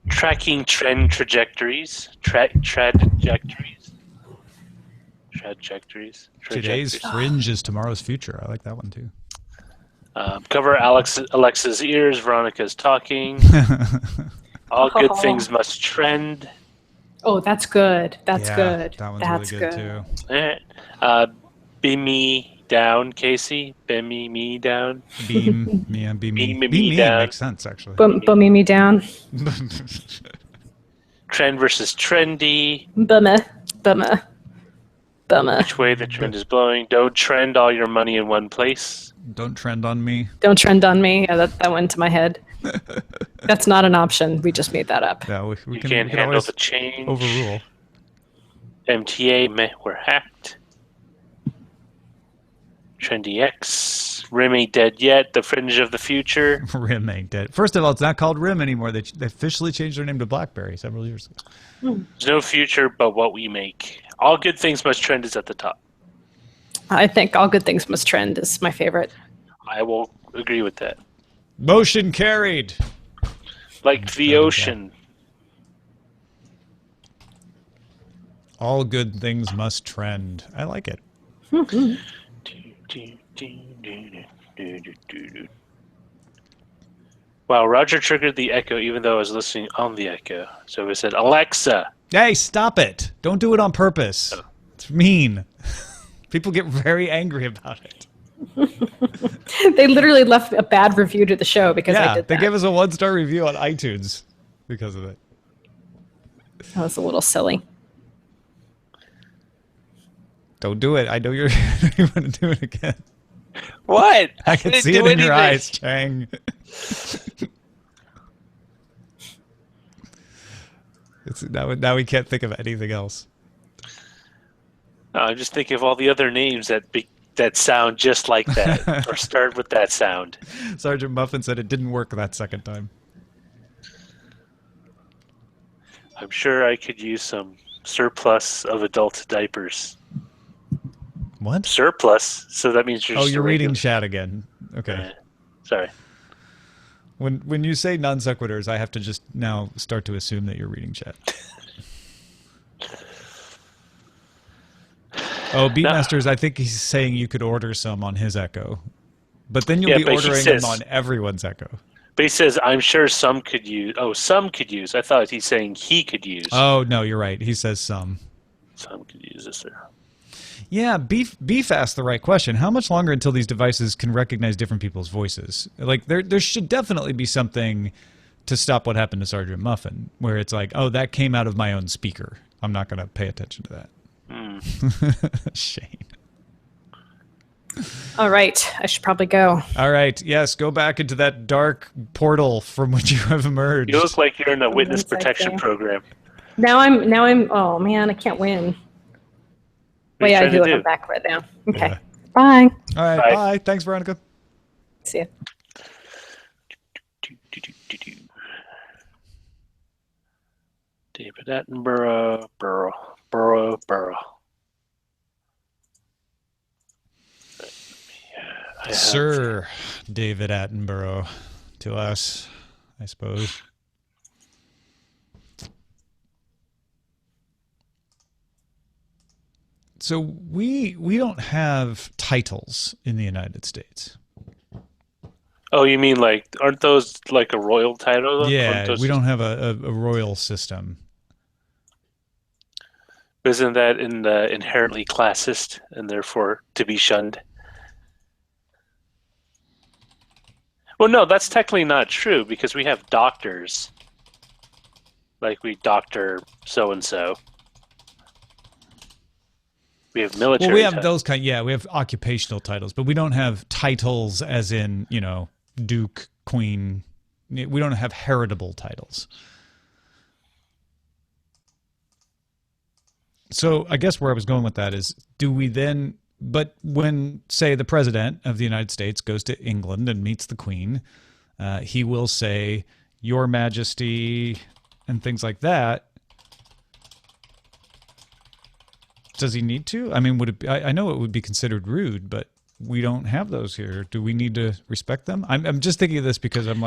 [SPEAKER 4] Tracking trend trajectories. Trajectories.
[SPEAKER 1] Today's fringe is tomorrow's future. I like that one too.
[SPEAKER 4] Cover Alexa's ears. Veronica's talking. All good things must trend.
[SPEAKER 2] Oh, that's good. That's good.
[SPEAKER 1] That one's
[SPEAKER 2] that's
[SPEAKER 1] really good too.
[SPEAKER 4] All right. Beam me down, Casey. Beam me down.
[SPEAKER 1] Beam me
[SPEAKER 4] down.
[SPEAKER 1] Makes sense actually.
[SPEAKER 2] Bummy me down.
[SPEAKER 4] Trend versus trendy.
[SPEAKER 2] Bummer.
[SPEAKER 4] Which way the trend is blowing. Don't trend all your money in one place.
[SPEAKER 1] Don't trend on me.
[SPEAKER 2] Don't trend on me. Yeah, that went to my head. That's not an option. We just made that up.
[SPEAKER 1] No, we
[SPEAKER 4] can't handle the change.
[SPEAKER 1] Overrule.
[SPEAKER 4] MTA, we're hacked. Trendy X. RIM ain't dead yet. The fringe of the future.
[SPEAKER 1] RIM ain't dead. First of all, it's not called RIM anymore. They officially changed their name to BlackBerry several years ago.
[SPEAKER 4] There's no future but what we make. All good things must trend is at the top.
[SPEAKER 2] I think all good things must trend is my favorite.
[SPEAKER 4] I will agree with that.
[SPEAKER 1] Motion carried.
[SPEAKER 4] Like the ocean.
[SPEAKER 1] All good things must trend. I like it.
[SPEAKER 4] Wow, Roger triggered the echo even though I was listening on the echo. So we said, Alexa.
[SPEAKER 1] Hey, stop it. Don't do it on purpose. It's mean. People get very angry about it.
[SPEAKER 2] They literally left a bad review to the show because I did that.
[SPEAKER 1] They gave us a 1-star review on iTunes because of it.
[SPEAKER 2] That was a little silly.
[SPEAKER 1] Don't do it. I know you want to do it again.
[SPEAKER 4] What?
[SPEAKER 1] I can see it in your eyes, Chang. Now we can't think of anything else.
[SPEAKER 4] No, I'm just thinking of all the other names that sound just like that or start with that sound.
[SPEAKER 1] Sergeant Muffin said it didn't work that second time.
[SPEAKER 4] I'm sure I could use some surplus of adult diapers.
[SPEAKER 1] What?
[SPEAKER 4] Surplus? So that means you're just
[SPEAKER 1] you're reading chat again. Okay.
[SPEAKER 4] Sorry.
[SPEAKER 1] When you say non sequiturs, I have to just now start to assume that you're reading chat. Oh, Beatmasters, I think he's saying you could order some on his Echo. But then you'll be ordering them on everyone's Echo.
[SPEAKER 4] But he says, I'm sure some could use. Oh, some could use. I thought he's saying he could use.
[SPEAKER 1] Oh, no, you're right. He says some.
[SPEAKER 4] Some could use this there.
[SPEAKER 1] Yeah, Beef asked the right question. How much longer until these devices can recognize different people's voices? Like, there should definitely be something to stop what happened to Sergeant Muffin, where it's like, oh, that came out of my own speaker. I'm not going to pay attention to that. Shane.
[SPEAKER 2] All right, I should probably go.
[SPEAKER 1] All right, yes, go back into that dark portal from which you have emerged.
[SPEAKER 4] You look like you're in a witness protection program.
[SPEAKER 2] Now I'm. Oh man, I can't win. Well, yeah, I do. I'm back right now. Okay. Yeah. Bye.
[SPEAKER 1] All right. Bye. Thanks, Veronica.
[SPEAKER 2] See ya.
[SPEAKER 4] David Attenborough, Burrow.
[SPEAKER 1] Sir David Attenborough to us, I suppose. So we don't have titles in the United States.
[SPEAKER 4] Oh, you mean like, aren't those like a royal title?
[SPEAKER 1] Yeah, we don't have a royal system.
[SPEAKER 4] Isn't that inherently classist and therefore to be shunned? Well, no, that's technically not true because we have doctors. Like we doctor so-and-so. We have military
[SPEAKER 1] Well, we have
[SPEAKER 4] titles.
[SPEAKER 1] those we have occupational titles, but we don't have titles as in, Duke, Queen. We don't have heritable titles. So I guess where I was going with that is, do we then, but when, say, the President of the United States goes to England and meets the Queen, he will say, Your Majesty, and things like that. Does he need to? I mean, would it be, I know it would be considered rude, but we don't have those here. Do we need to respect them? I'm just thinking of this because I'm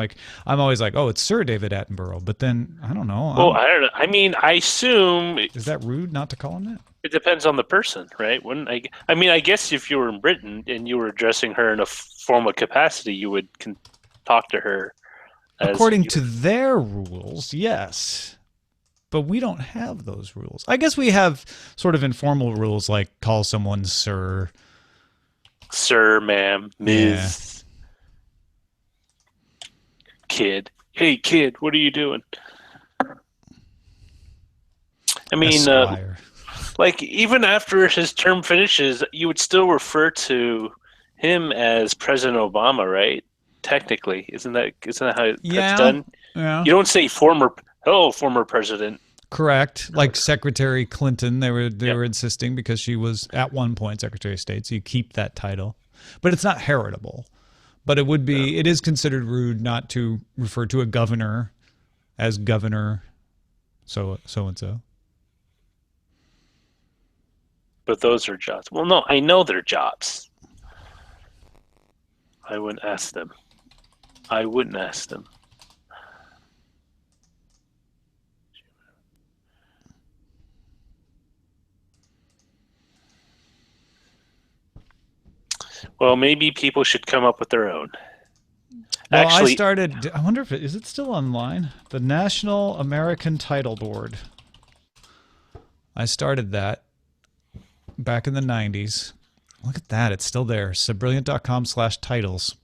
[SPEAKER 1] always like, oh, it's Sir David Attenborough, but then I don't know.
[SPEAKER 4] Well, I don't know. I mean, I assume
[SPEAKER 1] is that rude not to call him that?
[SPEAKER 4] It depends on the person, right? I guess if you were in Britain and you were addressing her in a formal capacity, you would talk to her.
[SPEAKER 1] According to their rules, yes. But we don't have those rules. I guess we have sort of informal rules like call someone sir.
[SPEAKER 4] Sir, ma'am, Ms. Yeah. Kid. Hey, kid, what are you doing? I mean, like, even after his term finishes, you would still refer to him as President Obama, right? Technically. Isn't that how that's done?
[SPEAKER 1] Yeah.
[SPEAKER 4] You don't say former president.
[SPEAKER 1] Correct. Like Secretary Clinton, they were insisting because she was at one point Secretary of State, so you keep that title. But it's not heritable. But it would be it is considered rude not to refer to a governor as governor so and so.
[SPEAKER 4] But those are jobs. Well, no, I know they're jobs. I wouldn't ask them. Well, maybe people should come up with their own.
[SPEAKER 1] Well, actually, I wonder if is it still online? The National American Title Board. I started that back in the 90s. Look at that. It's still there. Subbrilliant.com/titles.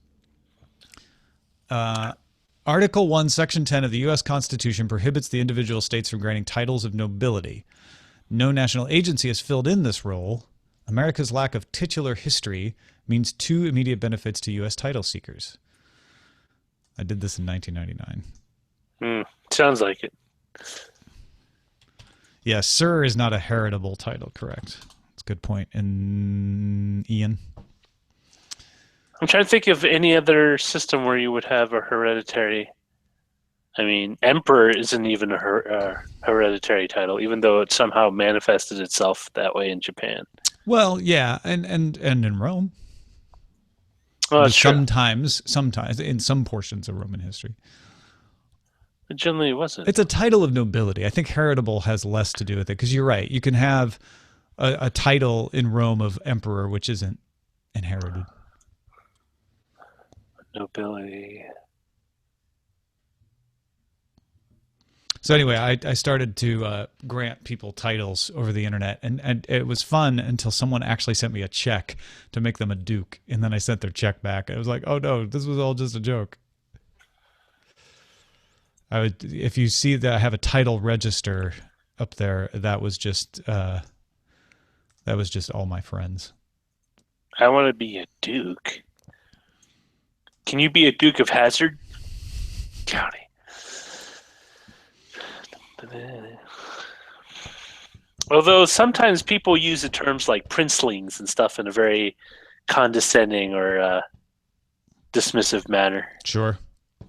[SPEAKER 1] Article 1, Section 10 of the U.S. Constitution prohibits the individual states from granting titles of nobility. No national agency has filled in this role. America's lack of titular history means two immediate benefits to U.S. title seekers. I did this in 1999.
[SPEAKER 4] Sounds like it.
[SPEAKER 1] Yeah, sir is not a heritable title, correct. That's a good point. And Ian?
[SPEAKER 4] I'm trying to think of any other system where you would have a hereditary. I mean, emperor isn't even a hereditary title, even though it somehow manifested itself that way in Japan.
[SPEAKER 1] Well, yeah, and in Rome.
[SPEAKER 4] Oh, that's
[SPEAKER 1] sometimes in some portions of Roman history.
[SPEAKER 4] It generally wasn't.
[SPEAKER 1] It's a title of nobility. I think heritable has less to do with it, because you're right. You can have a title in Rome of emperor which isn't inherited.
[SPEAKER 4] Nobility.
[SPEAKER 1] So anyway, I started to grant people titles over the internet, and it was fun until someone actually sent me a check to make them a duke, and then I sent their check back. I was like, oh no, this was all just a joke. If you see that I have a title register up there, that was just all my friends.
[SPEAKER 4] I want to be a duke. Can you be a Duke of Hazard County? Although sometimes people use the terms like princelings and stuff in a very condescending or dismissive manner.
[SPEAKER 1] Sure,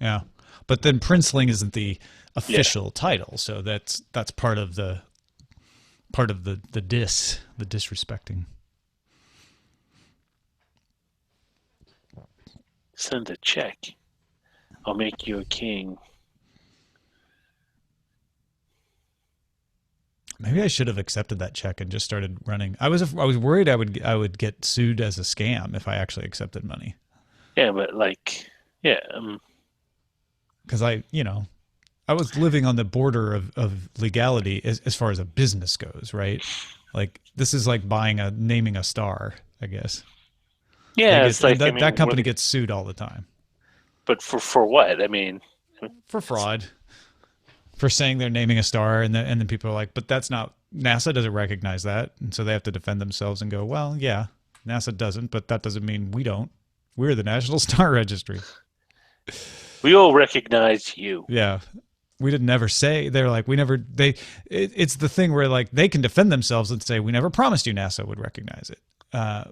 [SPEAKER 1] yeah, but then princeling isn't the official title, so that's part of the disrespecting.
[SPEAKER 4] Send a check. I'll make you a king.
[SPEAKER 1] Maybe I should have accepted that check and just started running. I was worried I would get sued as a scam if I actually accepted money.
[SPEAKER 4] Yeah, but
[SPEAKER 1] because I was living on the border of legality as far as a business goes, right? Like this is like naming a star, I guess.
[SPEAKER 4] Yeah,
[SPEAKER 1] that company gets sued all the time.
[SPEAKER 4] But for what? I mean,
[SPEAKER 1] for fraud. For saying they're naming a star, and then people are like, but that's not, NASA doesn't recognize that, and so they have to defend themselves and go, well, yeah, NASA doesn't, but that doesn't mean we don't. We're the National Star Registry.
[SPEAKER 4] We all recognize you.
[SPEAKER 1] Yeah, we didn't ever say. They're like, it's the thing where like they can defend themselves and say, we never promised you NASA would recognize it.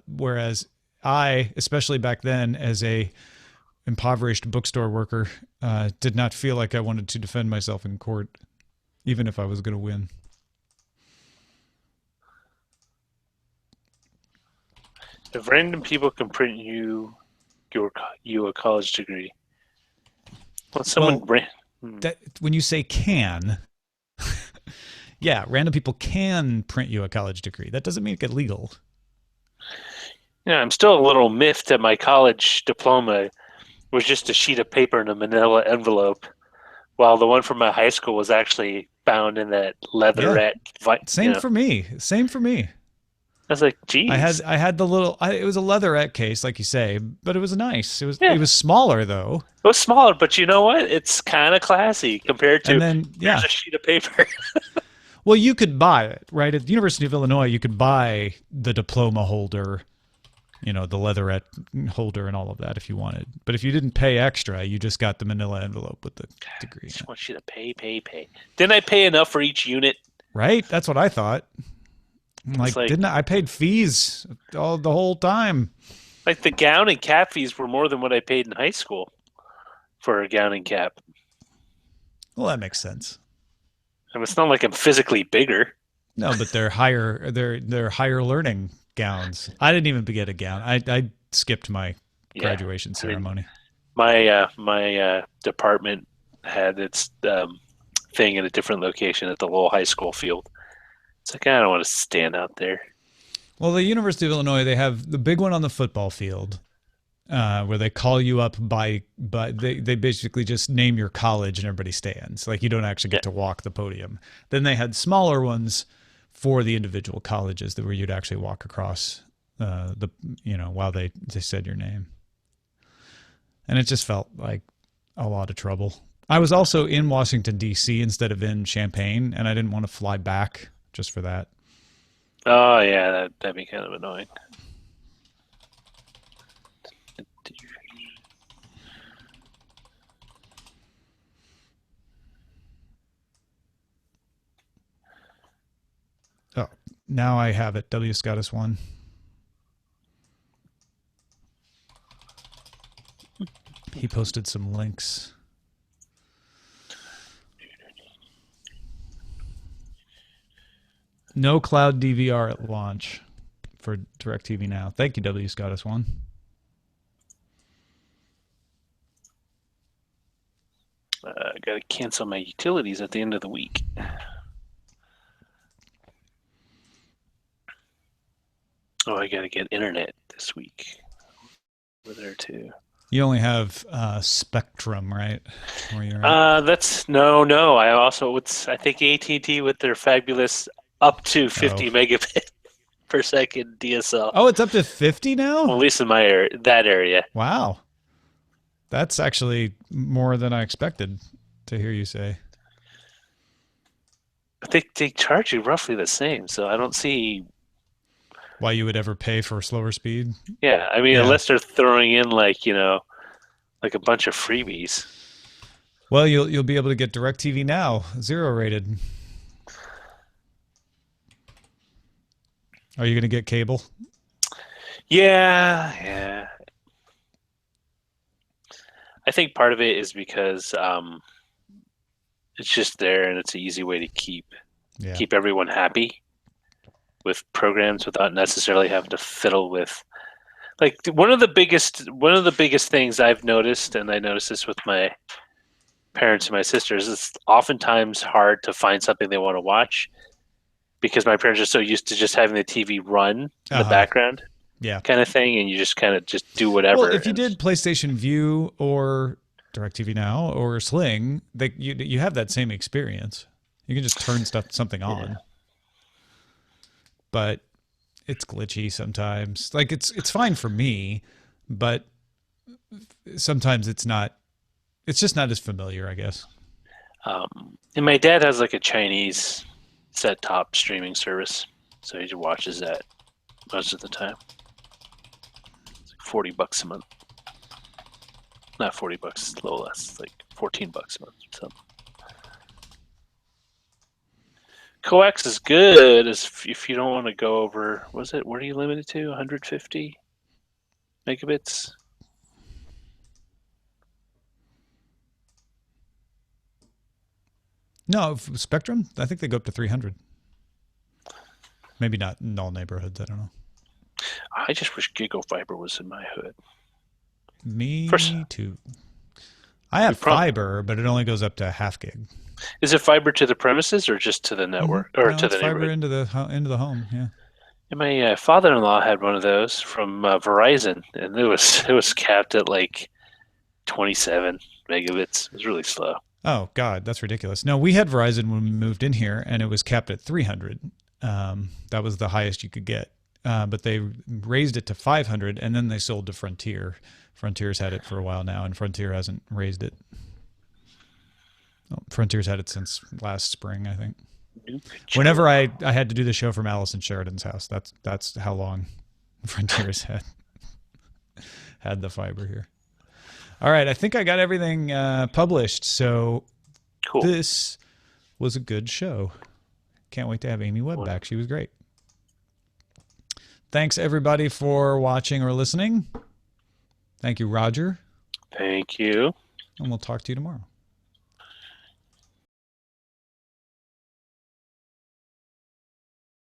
[SPEAKER 1] Whereas I, especially back then, as a impoverished bookstore worker, did not feel like I wanted to defend myself in court, even if I was going to win.
[SPEAKER 4] If random people can print you a college degree,
[SPEAKER 1] when you say can, yeah, random people can print you a college degree. That doesn't make it legal.
[SPEAKER 4] Yeah, I'm still a little miffed that my college diploma was just a sheet of paper in a manila envelope, while the one from my high school was actually bound in that leatherette.
[SPEAKER 1] Same for me. I
[SPEAKER 4] was like, geez.
[SPEAKER 1] I had the little. It was a leatherette case, like you say, but it was nice. It was smaller though.
[SPEAKER 4] It was smaller, but you know what? It's kind of classy compared to here's a sheet of paper.
[SPEAKER 1] Well, you could buy it, right? At the University of Illinois, you could buy the diploma holder, the leatherette holder and all of that if you wanted. But if you didn't pay extra, you just got the manila envelope with the degree.
[SPEAKER 4] I just want you to pay. Didn't I pay enough for each unit?
[SPEAKER 1] Right? That's what I thought. Didn't I paid fees the whole time.
[SPEAKER 4] Like the gown and cap fees were more than what I paid in high school for a gown and cap.
[SPEAKER 1] Well, that makes sense.
[SPEAKER 4] And it's not like I'm physically bigger.
[SPEAKER 1] No, but they're higher. They're higher learning gowns. I didn't even get a gown. I skipped my graduation ceremony.
[SPEAKER 4] My department had its thing in a different location at the Lowell High School field. It's like, I don't want to stand out there.
[SPEAKER 1] Well, the University of Illinois, they have the big one on the football field, where they call you up by they basically just name your college and everybody stands. Like you don't actually get to walk the podium. Then they had smaller ones for the individual colleges where you'd actually walk across while they said your name. And it just felt like a lot of trouble. I was also in Washington, D.C. instead of in Champaign, and I didn't want to fly back just for that.
[SPEAKER 4] Oh, yeah, that'd be kind of annoying.
[SPEAKER 1] Oh, now I have it. W. Scottus 1. He posted some links. No cloud DVR at launch for DirecTV Now. Thank you, W. Scottus 1.
[SPEAKER 4] I got to cancel my utilities at the end of the week. Oh, I got to get internet this week. Over there too.
[SPEAKER 1] You only have Spectrum, right? Where you're
[SPEAKER 4] at? No. I think AT&T with their fabulous up to 50 megabit per second DSL.
[SPEAKER 1] Oh, it's up to 50 now?
[SPEAKER 4] Well, at least in my area, that area.
[SPEAKER 1] Wow. That's actually more than I expected to hear you say.
[SPEAKER 4] I think they charge you roughly the same, so I don't see
[SPEAKER 1] why you would ever pay for slower speed.
[SPEAKER 4] Yeah, I mean, unless they're throwing in like a bunch of freebies.
[SPEAKER 1] Well, you'll be able to get DirecTV Now, 0 rated. Are you going to get cable?
[SPEAKER 4] Yeah. I think part of it is because it's just there and it's an easy way to keep everyone happy with programs without necessarily having to fiddle with. Like one of the biggest things I've noticed, and I noticed this with my parents and my sisters, it's oftentimes hard to find something they want to watch because my parents are so used to just having the TV run in the background, kind of thing, and you just kind of just do whatever.
[SPEAKER 1] Well, if you did PlayStation View or DirecTV Now or Sling, you have that same experience. You can just turn something on, but it's glitchy sometimes. Like it's fine for me, but sometimes it's not. It's just not as familiar, I guess.
[SPEAKER 4] And my dad has like a Chinese set-top streaming service, so he just watches that most of the time. It's like $40 a month. Not $40, it's a little less. It's like $14 a month. So coax is good if you don't want to go over. What are you limited to? 150 megabits.
[SPEAKER 1] No, Spectrum, I think they go up to 300. Maybe not in all neighborhoods. I don't know.
[SPEAKER 4] I just wish GigaFiber was in my hood.
[SPEAKER 1] Me too. I have fiber, but it only goes up to half gig.
[SPEAKER 4] Is it fiber to the premises or just to the network or to the
[SPEAKER 1] fiber
[SPEAKER 4] neighborhood?
[SPEAKER 1] into the home? Yeah.
[SPEAKER 4] And my father-in-law had one of those from Verizon, and it was capped at like 27 megabits. It was really slow.
[SPEAKER 1] Oh God, that's ridiculous. No, we had Verizon when we moved in here, and it was capped at 300. That was the highest you could get. But they raised it to 500, and then they sold to Frontier. Frontier's had it for a while now, and Frontier hasn't raised it. Well, Frontier's had it since last spring, I think. Whenever I had to do the show from Allison Sheridan's house, that's how long Frontier's had the fiber here. All right, I think I got everything published, so cool. This was a good show. Can't wait to have Amy Webb back. She was great. Thanks, everybody, for watching or listening. Thank you, Roger.
[SPEAKER 4] Thank you.
[SPEAKER 1] And we'll talk to you tomorrow.